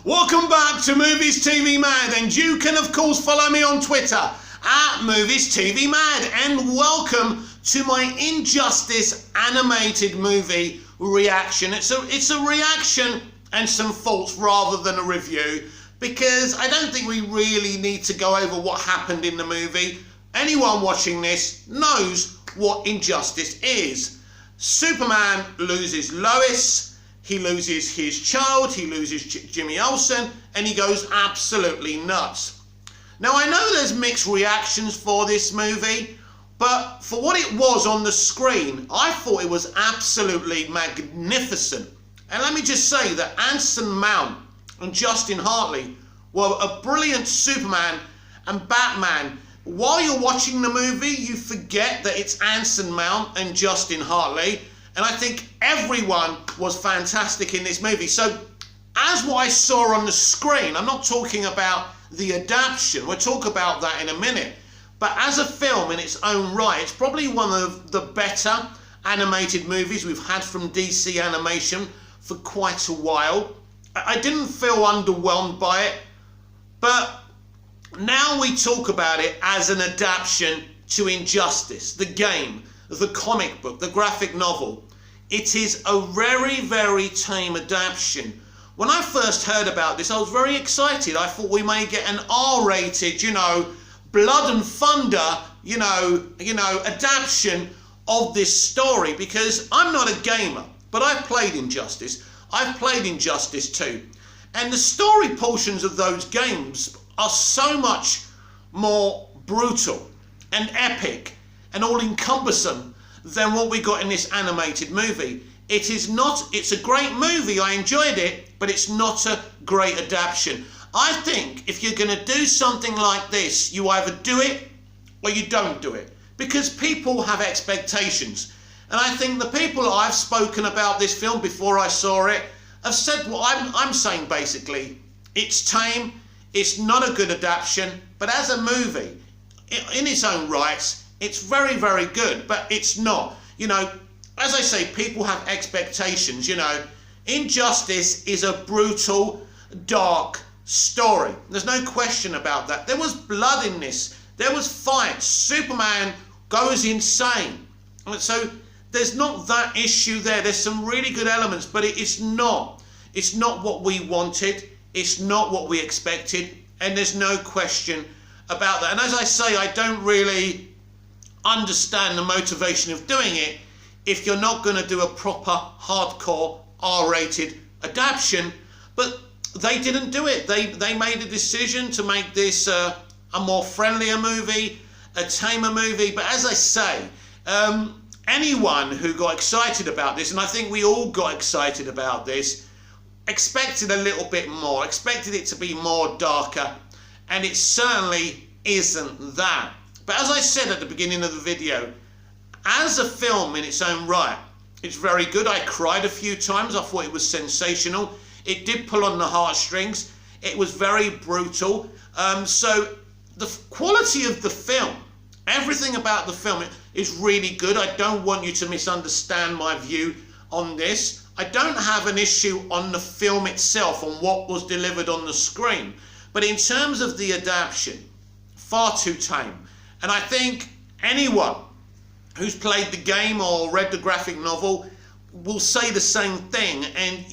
Welcome back to Movies TV Mad, and you can of course follow me on Twitter at Movies TV Mad, and welcome to my Injustice animated movie reaction. It's a reaction and some thoughts rather than a review, because I don't think we really need to go over what happened in the movie. Anyone watching this knows what Injustice is. Superman loses Lois, he loses his child, he loses Jimmy Olsen, and he goes absolutely nuts. Now, I know there's mixed reactions for this movie, but for what it was on the screen, I thought it was absolutely magnificent. And let me just say that Anson Mount and Justin Hartley were a brilliant Superman and Batman. While you're watching the movie, you forget that it's Anson Mount and Justin Hartley. And I think everyone was fantastic in this movie. So, as what I saw on the screen, I'm not talking about the adaptation, we'll talk about that in a minute. But as a film in its own right, it's probably one of the better animated movies we've had from DC Animation for quite a while. I didn't feel underwhelmed by it, but now we talk about it as an adaptation to Injustice, the game, the comic book, the graphic novel. It is a very, very tame adaptation. When I first heard about this, I was very excited. I thought we may get an R-rated, blood and thunder, adaptation of this story, because I'm not a gamer, but I've played Injustice. I've played Injustice 2. And the story portions of those games are so much more brutal and epic and all-encompassing than what we got in this animated movie. It's a great movie, I enjoyed it, but it's not a great adaptation. I think if you're going to do something like this, you either do it or you don't do it, because people have expectations. And I think the people I've spoken about this film before I saw it have said what I'm saying basically. It's tame, it's not a good adaptation, but as a movie, in its own rights, it's very, very good, but it's not. As I say, people have expectations, Injustice is a brutal, dark story. There's no question about that. There was blood in this. There was fights. Superman goes insane. So there's not that issue there. There's some really good elements, but it's not what we wanted. It's not what we expected, and there's no question about that. And as I say, I don't really understand the motivation of doing it if you're not going to do a proper hardcore R-rated adaptation. But they didn't do it. They made a decision to make this a more friendlier movie, a tamer movie. But as I say, anyone who got excited about this, and I think we all got excited about this, expected a little bit more, expected it to be more darker, and it certainly isn't that. But as I said at the beginning of the video, as a film in its own right, it's very good. I cried a few times. I thought it was sensational. It did pull on the heartstrings. It was very brutal. So the quality of the film, everything about the film is really good. I don't want you to misunderstand my view on this. I don't have an issue on the film itself, on what was delivered on the screen. But in terms of the adaptation, far too tame. And I think anyone who's played the game or read the graphic novel will say the same thing. And,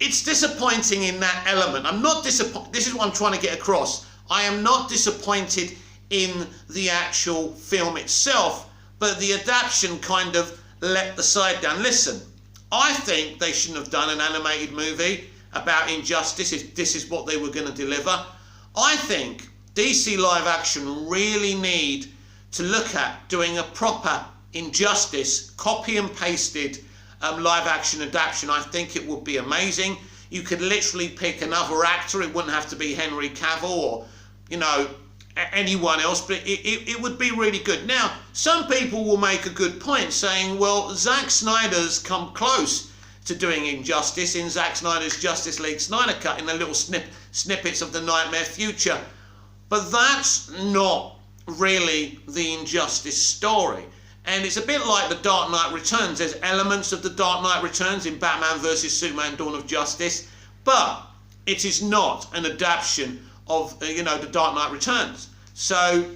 it's disappointing in that element. I'm not disappointed. This is what I'm trying to get across. I am not disappointed in the actual film itself, but the adaptation kind of let the side down. Listen, I think they shouldn't have done an animated movie about Injustice if this is what they were going to deliver. I think DC Live Action really need to look at doing a proper Injustice copy and pasted live action adaptation. I think it would be amazing. You could literally pick another actor. It wouldn't have to be Henry Cavill or anyone else, but it would be really good. Now, some people will make a good point saying, well, Zack Snyder's come close to doing Injustice in Zack Snyder's Justice League Snyder Cut, in the little snippets of the Nightmare Future. But that's not really the Injustice story. And it's a bit like The Dark Knight Returns. There's elements of The Dark Knight Returns in Batman vs Superman Dawn of Justice, but it is not an adaptation of, The Dark Knight Returns. So,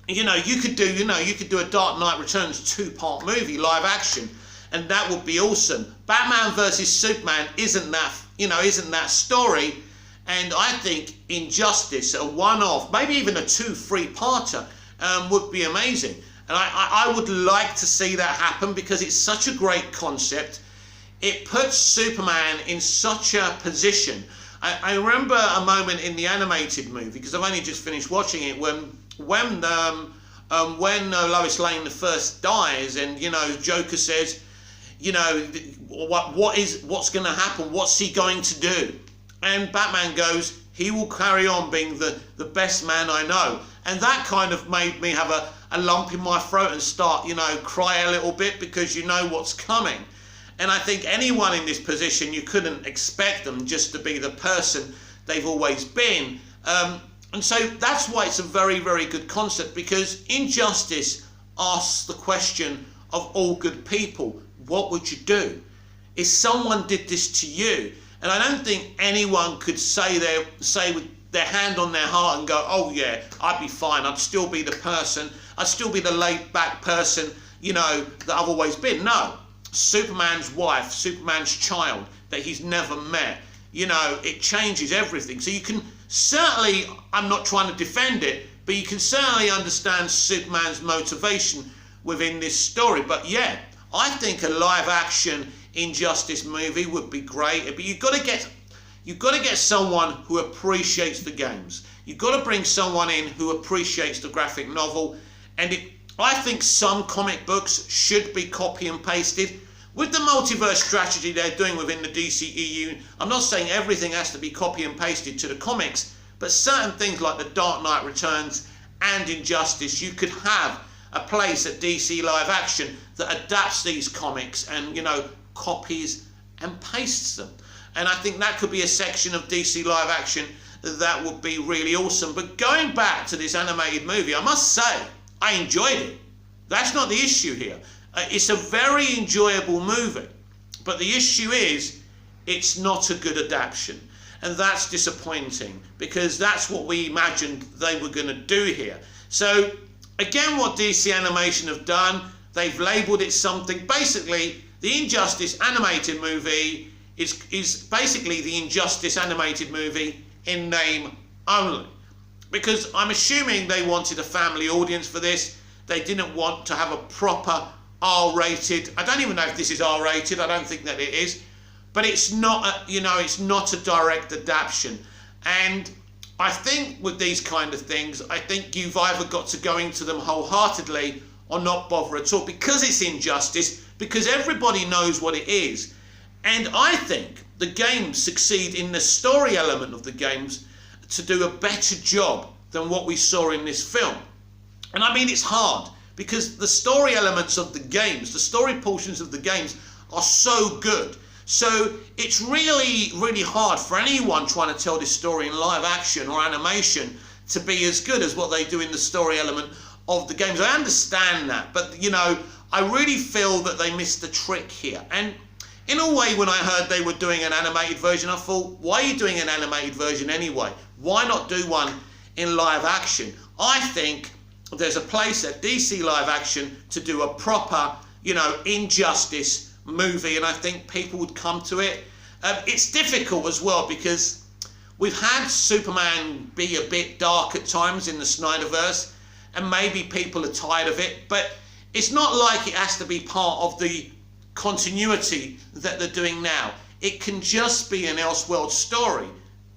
you could do a Dark Knight Returns 2-part movie, live action, and that would be awesome. Batman vs Superman isn't that story, and I think Injustice, a one-off, maybe even a 2-3-parter, would be amazing. And I would like to see that happen because it's such a great concept. It puts Superman in such a position. I remember a moment in the animated movie, because I've only just finished watching it, when Lois Lane first dies, and Joker says, what's going to happen? What's he going to do? And Batman goes, he will carry on being the best man I know. And that kind of made me have a lump in my throat and start, cry a little bit, because you know what's coming. And I think anyone in this position, you couldn't expect them just to be the person they've always been. And so that's why it's a very, very good concept, because Injustice asks the question of all good people, what would you do? If someone did this to you, and I don't think anyone could say with their hand on their heart and go, oh yeah, I'd be fine, I'd still be the person, I'd still be the laid back person, that I've always been. No, Superman's wife, Superman's child that he's never met, it changes everything. So you can certainly, I'm not trying to defend it, but you can certainly understand Superman's motivation within this story. But yeah, I think a live action Injustice movie would be great. But you've got to get someone who appreciates the games. You've got to bring someone in who appreciates the graphic novel. And I think some comic books should be copy and pasted. With the multiverse strategy they're doing within the DCEU, I'm not saying everything has to be copy and pasted to the comics, but certain things like The Dark Knight Returns and Injustice, you could have a place at DC Live Action that adapts these comics and, copies and pastes them. And I think that could be a section of DC Live Action that would be really awesome. But going back to this animated movie, I must say, I enjoyed it. That's not the issue here. It's a very enjoyable movie. But the issue is, it's not a good adaptation. And that's disappointing, because that's what we imagined they were going to do here. So, again, what DC Animation have done, they've labelled it something. Basically, the Injustice animated movie is basically the Injustice animated movie in name only. Because I'm assuming they wanted a family audience for this. They didn't want to have a proper R-rated. I don't even know if this is R-rated. I don't think that it is. But it's not it's not a direct adaptation. And I think with these kind of things, I think you've either got to go into them wholeheartedly or not bother at all, because it's Injustice, because everybody knows what it is. And I think the games succeed in the story element of the games to do a better job than what we saw in this film. And I mean, it's hard, because the story elements of the games, the story portions of the games are so good. So it's really, really hard for anyone trying to tell this story in live action or animation to be as good as what they do in the story element of the games. I understand that, but I really feel that they missed the trick here. And in a way, when I heard they were doing an animated version, I thought, why are you doing an animated version anyway? Why not do one in live action? I think there's a place at DC Live Action to do a proper, Injustice movie, and I think people would come to it. It's difficult as well, because we've had Superman be a bit dark at times in the Snyderverse, and maybe people are tired of it, but it's not like it has to be part of the continuity that they're doing now. It can just be an Elseworld story.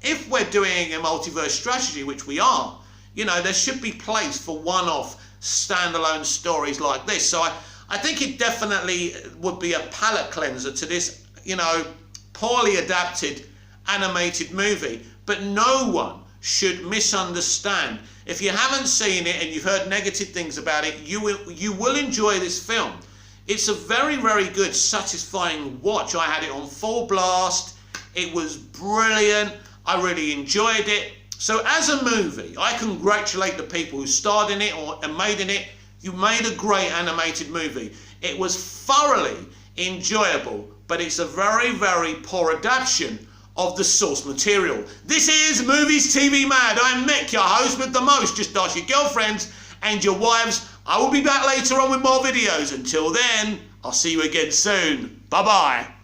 If we're doing a multiverse strategy, which we are, there should be place for one-off standalone stories like this. So I think it definitely would be a palate cleanser to this, poorly adapted animated movie. But no one should misunderstand. If you haven't seen it and you've heard negative things about it, you will enjoy this film. It's a very, very good, satisfying watch. I had it on full blast. It was brilliant. I really enjoyed it. So as a movie, I congratulate the people who starred in it and made in it. You made a great animated movie. It was thoroughly enjoyable, but it's a very, very poor adaptation of the source material. This is Movies TV Mad. I'm Mick, your host with the most. Just ask your girlfriends and your wives. I will be back later on with more videos. Until then, I'll see you again soon. Bye-bye.